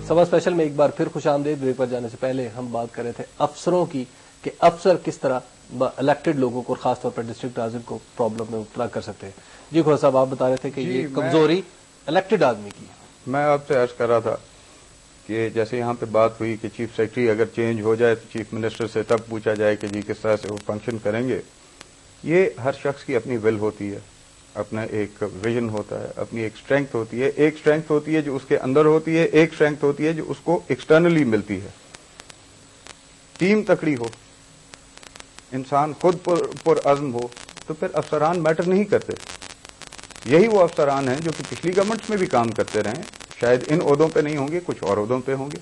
سبا special میں ایک بار پھر خوش آمدید. بریک پر جانے سے پہلے ہم بات کر رہے تھے افسروں کی کہ افسر کس طرح الیکٹڈ لوگوں کو خاص طور پر ڈسٹرکٹ ناظرین کو پرابلم میں مبتلا کر سکتے ہیں. جی خدا صاحب آپ بتا رہے تھے کہ یہ کمزوری الیکٹڈ آدمی کی ہے. میں آپ سے عرض کر رہا تھا کہ جیسے یہاں پہ بات ہوئی کہ چیف سیکرٹری اگر چینج ہو جائے تو چیف منسٹر سے تب پوچھا جائے کہ جی کس طرح سے وہ فنکشن کریں گے. یہ ہر شخص کی اپنی ول ہوتی ہے, اپنا ایک ویژن ہوتا ہے, اپنی ایک اسٹرینگتھ ہوتی ہے. ایک اسٹرینگتھ ہوتی ہے جو اس کے اندر ہوتی ہے, ایک اسٹرینگتھ ہوتی ہے جو اس کو ایکسٹرنلی ملتی ہے. ٹیم تکڑی ہو, انسان خود پر عزم ہو تو پھر افسران میٹر نہیں کرتے. یہی وہ افسران ہیں جو کہ پچھلی گورنمنٹس میں بھی کام کرتے رہے, شاید ان عہدوں پہ نہیں ہوں گے, کچھ اور عہدوں پہ ہوں گے.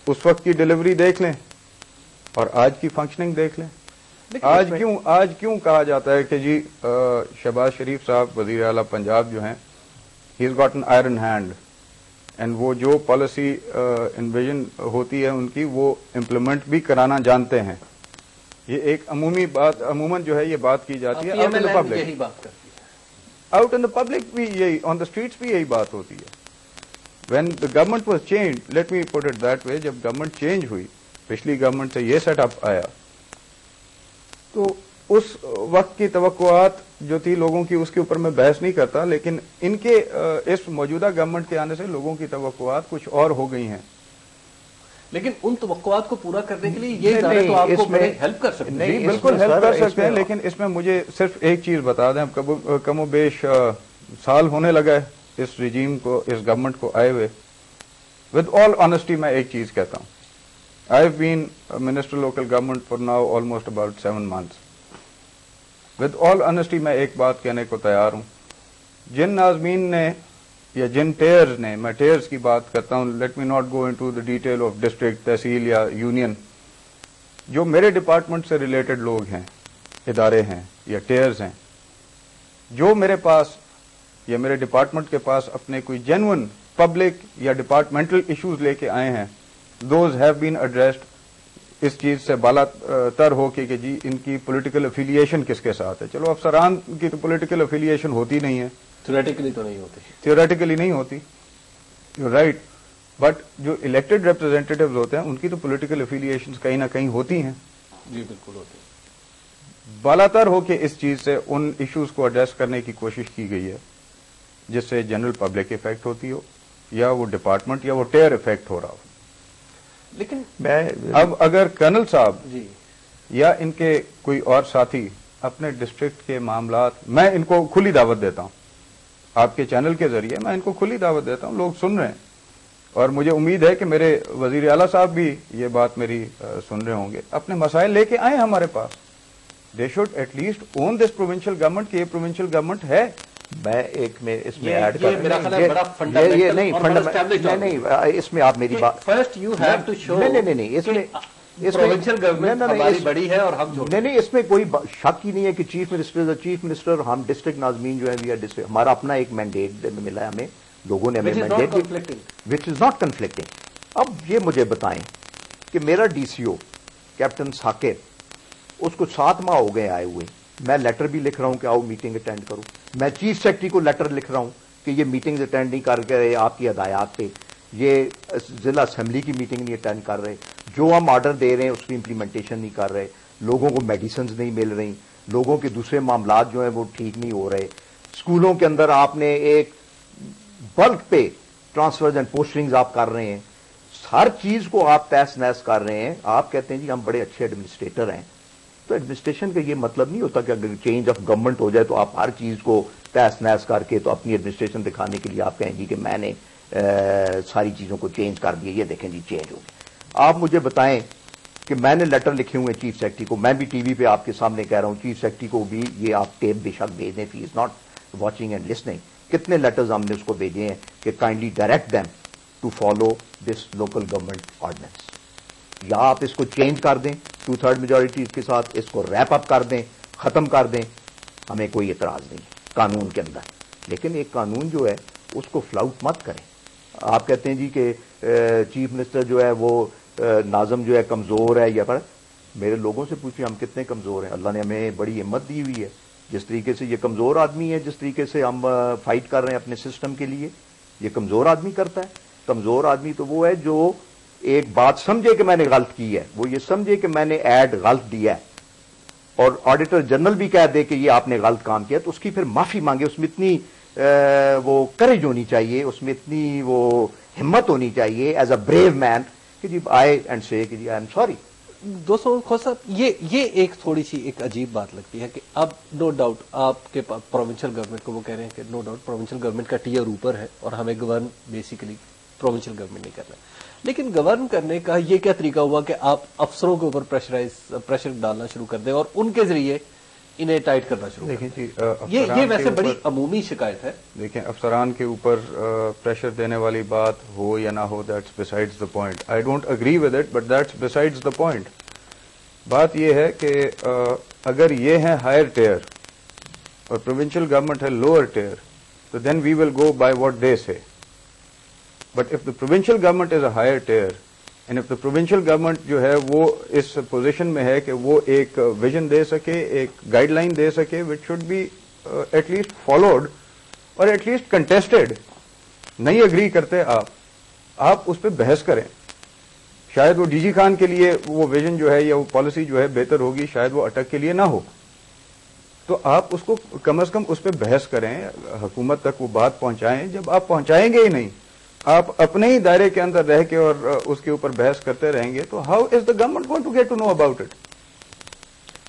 اس وقت کی ڈلیوری دیکھ لیں اور آج کی فنکشننگ دیکھ لیں. آج کیوں کہا جاتا ہے کہ جی شہباز شریف صاحب وزیر اعلیٰ پنجاب جو ہیں, he is got an iron hand, and وہ جو پالیسی انویژن ہوتی ہے ان کی وہ امپلیمنٹ بھی کرانا جانتے ہیں. یہ ایک عمومی بات, عموماً جو ہے یہ بات کی جاتی ہے out in the public, out in the public بھی یہی, آن دا اسٹریٹس بھی یہی بات ہوتی ہے. When the government was change, let me put it that way, جب گورنمنٹ چینج ہوئی, پچھلی گورنمنٹ سے یہ سیٹ اپ آیا, تو اس وقت کی توقعات جو تھی لوگوں کی اس کے اوپر میں بحث نہیں کرتا, لیکن ان کے اس موجودہ گورنمنٹ کے آنے سے لوگوں کی توقعات کچھ اور ہو گئی ہیں. لیکن ان توقعات کو پورا کرنے کے لیے یہ ادارے تو آپ کو ہیلپ کر سکتے ہیں. جی بالکل ہیلپ کر سکتے ہیں, لیکن اس میں مجھے صرف ایک چیز بتا دیں, کم و بیش سال ہونے لگا ہے اس رجیم کو, اس گورنمنٹ کو آئے ہوئے. ود آل آنیسٹی میں ایک چیز کہتا ہوں, I have been a minister local government for now almost about 7 months. With all honesty میں ایک بات کہنے کو تیار ہوں, جن ناظمین نے یا جن ٹیئرز نے, میں ٹیئرز کی بات کرتا ہوں, let me not go into the detail of district, تحصیل یا یونین, جو میرے ڈپارٹمنٹ سے ریلیٹڈ لوگ ہیں, ادارے ہیں یا ٹیئرز ہیں, جو میرے پاس یا میرے ڈپارٹمنٹ کے پاس اپنے کوئی جینون پبلک یا ڈپارٹمنٹل ایشوز لے کے آئے ہیں, دوز ہیو بین ایڈریسڈ اس چیز سے بالا تر ہو کہ جی ان کی پولیٹیکل افیلیشن کس کے ساتھ ہے. چلو افسران کی تو پولیٹیکل افیلیشن ہوتی نہیں ہے, تھیوریٹیکلی تو نہیں ہوتی, تھیوریٹیکلی نہیں ہوتی, یو رائٹ, بٹ جو الیکٹڈ ریپرزینٹیٹیوز ہوتے ہیں ان کی تو پولیٹیکل افیلیشن کہیں نہ کہیں ہوتی ہیں. جی بالکل ہوتی ہے. بالا تر ہو کے اس چیز سے ان ایشوز کو ایڈریس کرنے کی کوشش کی گئی ہے جس سے جنرل پبلک افیکٹ ہوتی ہو یا وہ ڈپارٹمنٹ یا وہ ٹیئر افیکٹ ہو رہا ہو. لیکن اب اگر کرنل صاحب جی یا ان کے کوئی اور ساتھی اپنے ڈسٹرکٹ کے معاملات, میں ان کو کھلی دعوت دیتا ہوں, آپ کے چینل کے ذریعے میں ان کو کھلی دعوت دیتا ہوں, لوگ سن رہے ہیں اور مجھے امید ہے کہ میرے وزیر اعلیٰ صاحب بھی یہ بات میری سن رہے ہوں گے, اپنے مسائل لے کے آئیں ہمارے پاس. They should at least own this provincial government کہ یہ پروونشل گورنمنٹ ہے. میں ایک میں اس میں ایڈ کر یہ نہیں, اس میں آپ میری بات, first you have to show, نہیں اس میں پروونشل گورنمنٹ ہماری بڑی ہے اور ہم نہیں, اس میں کوئی شک ہی نہیں ہے کہ چیف منسٹر ہم ڈسٹرکٹ ناظمین جو ہیں ہمارا اپنا ایک مینڈیٹ ملا ہے ہمیں, لوگوں نے ہمیں mandate, which is not conflicting. اب یہ مجھے بتائیں کہ میرا ڈی سی او کیپٹن ثاقب, اس کو 7 ماہ ہو گئے آئے ہوئے, میں لیٹر بھی لکھ رہا ہوں کہ آؤ میٹنگ اٹینڈ کروں, میں چیف سیکرٹری کو لیٹر لکھ رہا ہوں کہ یہ میٹنگ اٹینڈ نہیں کر کے آپ کی ہدایات پہ, یہ ضلع اسمبلی کی میٹنگ نہیں اٹینڈ کر رہے, جو ہم آرڈر دے رہے ہیں اس کی امپلیمنٹیشن نہیں کر رہے, لوگوں کو میڈیسنز نہیں مل رہی, لوگوں کے دوسرے معاملات جو ہیں وہ ٹھیک نہیں ہو رہے, اسکولوں کے اندر آپ نے ایک بلک پہ ٹرانسفرز اینڈ پوسٹنگز آپ کر رہے ہیں, ہر چیز کو آپ تہس نہس کر رہے ہیں. آپ کہتے ہیں جی ہم بڑے اچھے ایڈمنسٹریٹر ہیں, تو ایڈمنسٹریشن کا یہ مطلب نہیں ہوتا کہ اگر چینج آف گورنمنٹ ہو جائے تو آپ ہر چیز کو تہس نہس کر کے تو اپنی ایڈمنسٹریشن دکھانے کے لیے آپ کہیں جی کہ میں نے ساری چیزوں کو چینج کر دیا, یہ دیکھیں جی چینج ہو گیا. آپ مجھے بتائیں کہ میں نے لیٹر لکھے ہوئے چیف سیکرٹری کو, میں بھی ٹی وی پہ آپ کے سامنے کہہ رہا ہوں, چیف سیکرٹری کو بھی یہ آپ ٹیپ بے شک بھیج دیں, he is not watching and listening. کتنے لیٹرز ہم نے اس کو بھیجے ہیں کہ kindly direct them to follow this local government ordinance, یا آپ اس کو چینج کر دیں 2/3 میجورٹی کے ساتھ, اس کو ریپ اپ کر دیں, ختم کر دیں, ہمیں کوئی اعتراض نہیں قانون کے اندر. لیکن ایک قانون جو ہے اس کو فلاؤٹ مت کریں. آپ کہتے ہیں جی کہ چیف منسٹر جو ہے وہ ناظم جو ہے کمزور ہے, یا پر میرے لوگوں سے پوچھیں ہم کتنے کمزور ہیں. اللہ نے ہمیں بڑی ہمت دی ہوئی ہے, جس طریقے سے یہ کمزور آدمی ہے, جس طریقے سے ہم فائٹ کر رہے ہیں اپنے سسٹم کے لیے, یہ کمزور آدمی کرتا ہے. کمزور آدمی تو وہ ہے جو ایک بات سمجھے کہ میں نے غلط کی ہے, وہ یہ سمجھے کہ میں نے ایڈ غلط دیا ہے, اور آڈیٹر جنرل بھی کہہ دے کہ یہ آپ نے غلط کام کیا, تو اس کی پھر معافی مانگے. اس میں اتنی وہ کریج ہونی چاہیے, اس میں اتنی وہ ہمت ہونی چاہیے ایز اے بریو مین کہ جی آئے اینڈ سے کہ جی آئی ایم سوری. دوستوں خود صاحب یہ ایک تھوڑی سی ایک عجیب بات لگتی ہے کہ اب نو ڈاؤٹ آپ کے پاس پروونشل گورنمنٹ کو وہ کہہ رہے ہیں کہ نو ڈاؤٹ پروونشل گورنمنٹ کا ٹیئر اوپر ہے اور ہمیں گورن بیسیکلی پروونشل گورنمنٹ نہیں کرنا, لیکن گورن کرنے کا یہ کیا طریقہ ہوا کہ آپ افسروں کے اوپر پریشر ڈالنا شروع کر دیں اور ان کے ذریعے انہیں ٹائٹ کرنا شروع کر دیں. یہ ویسے بڑی عمومی شکایت ہے. دیکھیں افسران کے اوپر پریشر دینے والی بات ہو یا نہ ہو, that's besides the point. I don't agree with it but that's besides the point. بات یہ ہے کہ اگر یہ ہے ہائر ٹیئر اور پروونشل گورنمنٹ ہے لوور ٹیئر, تو then we will go by what they say. But if the provincial government is a higher tier and if the provincial government جو ہے وہ اس پوزیشن میں ہے کہ وہ ایک ویژن دے سکے, ایک گائیڈ لائن دے سکے which should be at least followed اور ایٹ لیسٹ کنٹیسٹڈ. نہیں اگری کرتے آپ اس پہ بحث کریں. شاید وہ ڈی جی خان کے لیے وہ ویژن جو ہے یا وہ پالیسی جو ہے بہتر ہوگی, شاید وہ اٹک کے لیے نہ ہو, تو آپ اس کو کم از کم اس پہ بحث کریں, حکومت تک وہ بات پہنچائیں. جب آپ پہنچائیں گے ہی نہیں, آپ اپنے ہی دائرے کے اندر رہ کے اور اس کے اوپر بحث کرتے رہیں گے, تو how is the government going to get to know about it.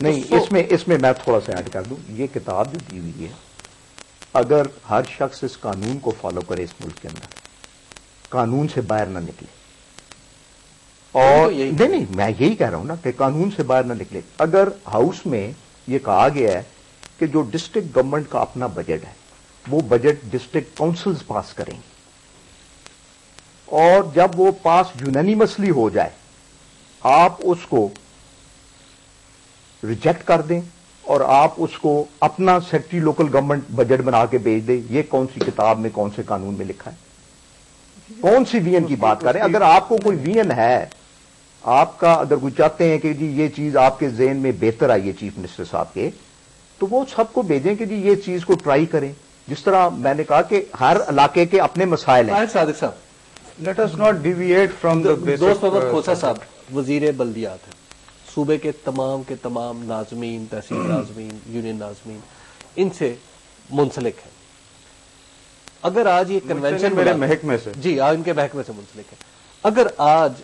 نہیں, اس میں میں تھوڑا سا ایڈ کر دوں. یہ کتاب جو دی ہوئی ہے, اگر ہر شخص اس قانون کو فالو کرے اس ملک کے اندر, قانون سے باہر نہ نکلے, اور نہیں میں یہی کہہ رہا ہوں نا کہ قانون سے باہر نہ نکلے. اگر ہاؤس میں یہ کہا گیا ہے کہ جو ڈسٹرکٹ گورنمنٹ کا اپنا بجٹ ہے وہ بجٹ ڈسٹرکٹ کاؤنسلز پاس کریں گے, اور جب وہ پاس یونینیمسلی ہو جائے آپ اس کو ریجیکٹ کر دیں اور آپ اس کو اپنا سیکٹری لوکل گورنمنٹ بجٹ بنا کے بھیج دیں. یہ کون سی کتاب میں کون سے قانون میں لکھا ہے؟ کون سی وین کی بات کریں؟ اگر آپ کو کوئی وین ہے, آپ کا اگر کوئی چاہتے ہیں کہ جی یہ چیز آپ کے ذہن میں بہتر آئی ہے چیف منسٹر صاحب کے, تو وہ سب کو بھیجیں کہ جی یہ چیز کو ٹرائی کریں. جس طرح میں نے کہا کہ ہر علاقے کے اپنے مسائل ہیں. Sadiq sahib, let us not deviate from the Dost Muhammad کھوسا صاحب وزیر بلدیات ہیں, صوبے کے تمام ناظمین, تحصیل ناظمین, یونین ناظمین ان سے منسلک ہیں. اگر آج یہ کنونشن میرے محکمے سے, جی ان کے محکمے سے منسلک ہے, اگر آج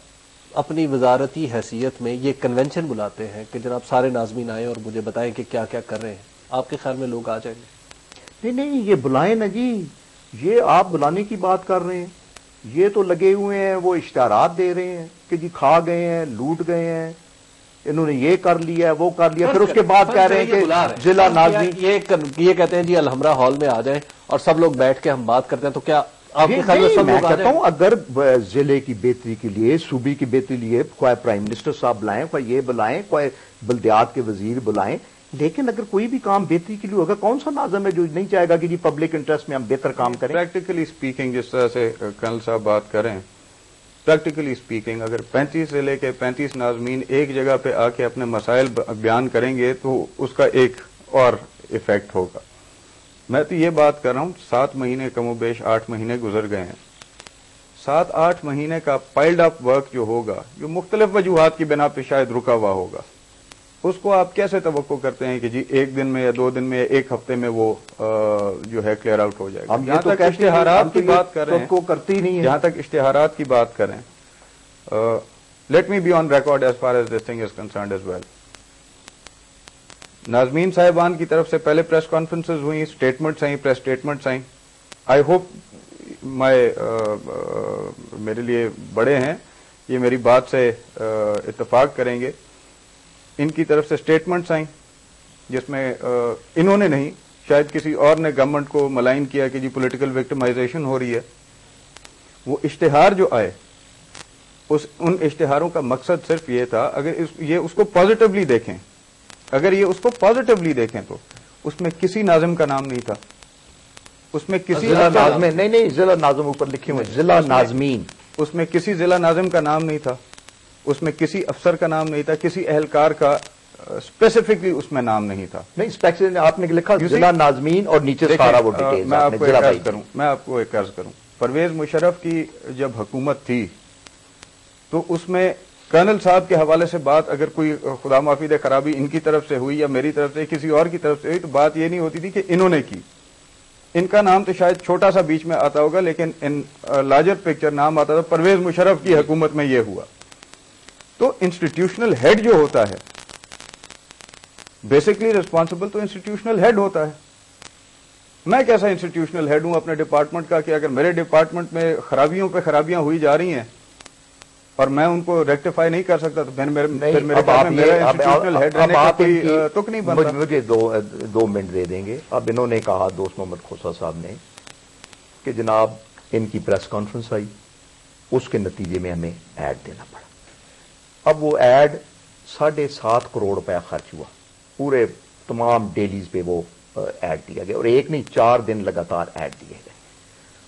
اپنی وزارتی حیثیت میں یہ کنونشن بلاتے ہیں کہ جناب سارے ناظمین آئیں اور مجھے بتائیں کہ کیا کیا کر رہے ہیں, آپ کے خیال میں لوگ آ جائیں گے؟ نہیں, یہ بلائیں نا جی, یہ آپ بلانے کی بات کر رہے ہیں. یہ تو لگے ہوئے ہیں, وہ اشتہارات دے رہے ہیں کہ جی کھا گئے ہیں, لوٹ گئے ہیں, انہوں نے یہ کر لیا وہ کر لیا, پھر اس کے بعد کہہ رہے ہیں کہ ضلع ناظمین یہ کہتے ہیں جی الحمرہ ہال میں آ جائیں اور سب لوگ بیٹھ کے ہم بات کرتے ہیں. تو کیا آپ کے خیال میں سب لوگ آ جائیں؟ اگر ضلع کی بہتری کے لیے, صوبے کی بہتری کے لیے کوئی پرائم منسٹر صاحب بلائیں, کوئی یہ بلائیں, کوئی بلدیات کے وزیر بلائیں, لیکن اگر کوئی بھی کام بہتری کے لیے ہوگا, کون سا ناظم ہے جو نہیں چاہے گا کہ جی پبلک انٹرسٹ میں ہم بہتر کام کریں؟ پریکٹیکلی اسپیکنگ, جس طرح سے کرنل صاحب بات کریں, پریکٹیکلی اسپیکنگ اگر 35 سے لے کے 35 ناظمین ایک جگہ پہ آ کے اپنے مسائل بیان کریں گے تو اس کا ایک اور ایفیکٹ ہوگا. میں تو یہ بات کر رہا ہوں, 7 مہینے کم و بیش 8 مہینے گزر گئے ہیں. 7-8 مہینے کا پائلڈ اپ ورک جو ہوگا, جو مختلف وجوہات کی بنا پہ شاید رکا ہوا ہوگا, اس کو آپ کیسے توقع کرتے ہیں کہ جی 1 دن میں یا 2 دن میں یا 1 ہفتے میں وہ جو ہے کلیئر آؤٹ ہو جائے گا؟ جہاں تک اشتہارات کی بات کر رہے ہیں, کرتی نہیں ہے. جہاں تک اشتہارات کی بات کریں, let me be on record as far as this thing is concerned as well. ناظمین صاحبان کی طرف سے پہلے پریس کانفرنسز ہوئی, اسٹیٹمنٹس آئیں, پریس اسٹیٹمنٹس آئیں. آئی ہوپ میرے لیے بڑے ہیں, یہ میری بات سے اتفاق کریں گے. ان کی طرف سے اسٹیٹمنٹس آئیں جس میں انہوں نے نہیں, شاید کسی اور نے گورنمنٹ کو ملائن کیا کہ جی پولیٹیکل وکٹمائزیشن ہو رہی ہے. وہ اشتہار جو آئے, ان اشتہاروں کا مقصد صرف یہ تھا, اگر یہ اس کو پازیٹیولی دیکھیں, اگر یہ اس کو پازیٹیولی دیکھیں تو اس میں کسی ناظم کا نام نہیں تھا, اس میں کسی ضلع ناظم نہیں, ضلع ناظم اوپر لکھے ہوئے, ضلع ناظمین, اس میں کسی ضلع ناظم کا نام نہیں تھا, اس میں کسی افسر کا نام نہیں تھا, کسی اہلکار کا اسپیسیفکلی اس میں نام نہیں تھا. نہیں, اسپیسیفکلی آپ نے لکھا ضلع ناظمین اور نیچے سارا وہ ڈیٹیل. میں آپ کو ایک عرض کروں, پرویز مشرف کی جب حکومت تھی تو اس میں کرنل صاحب کے حوالے سے بات اگر کوئی خدا معافی دے خرابی ان کی طرف سے ہوئی یا میری طرف سے کسی اور کی طرف سے ہوئی تو بات یہ نہیں ہوتی تھی کہ انہوں نے کی. ان کا نام تو شاید چھوٹا سا بیچ میں آتا ہوگا لیکن ان لارجر پکچر نام آتا تھا پرویز مشرف کی حکومت میں یہ ہوا. تو انسٹیٹیوشنل ہیڈ جو ہوتا ہے بیسکلی ریسپانسبل تو انسٹیٹیوشنل ہیڈ ہوتا ہے. میں کیسا انسٹیٹیوشنل ہیڈ ہوں اپنے ڈپارٹمنٹ کا کہ اگر میرے ڈپارٹمنٹ میں خرابیوں پہ خرابیاں ہوئی جا رہی ہیں اور میں ان کو ریکٹیفائی نہیں کر سکتا تو پھر میرا انسٹیٹیوشنل ہیڈ رہنے کا کوئی تک نہیں بنتا. مجھے 2 منٹ دے دیں گے. اب انہوں نے کہا دوست محمد کھوسا صاحب نے کہ جناب ان کی پریس کانفرنس آئی, اس کے نتیجے میں ہمیں ایڈ دینا پڑا. اب وہ ایڈ 7.5 کروڑ روپیہ خرچ ہوا, پورے تمام ڈیلیز پہ وہ ایڈ دیا گیا, اور ایک نہیں 4 دن لگاتار ایڈ دیے گئے.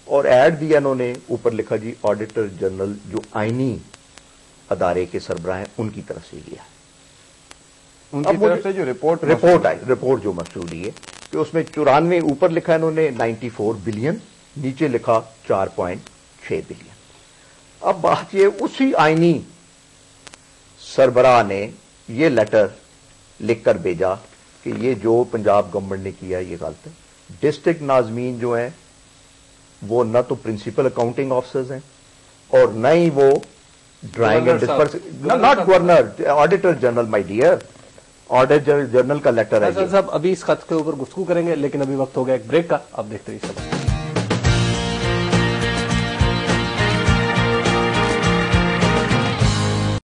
اور ایڈ دیا انہوں نے, اوپر لکھا جی آڈیٹر جنرل جو آئینی ادارے کے سربراہ ہیں ان کی طرف سے لیا. ان کی طرف سے جو رپورٹ آئی, رپورٹ جو مسئولی ہے کہ اس میں 94, اوپر لکھا انہوں نے 94 بلین, نیچے لکھا 4.6 بلین. اب بات یہ اسی آئینی سربراہ نے یہ لیٹر لکھ کر بھیجا کہ یہ جو پنجاب گورنمنٹ نے کیا یہ غلط ہے. ڈسٹرکٹ ناظمین جو ہیں وہ نہ تو پرنسپل اکاؤنٹنگ آفیسرز ہیں اور نہ ہی وہ drawing and disperse, not governor, auditor general my dear, auditor general کا لیٹر ہے. صاحب ابھی اس خط کے اوپر گفتگو کریں گے لیکن ابھی وقت ہو گیا ایک بریک کا, آپ دیکھتے رہیے.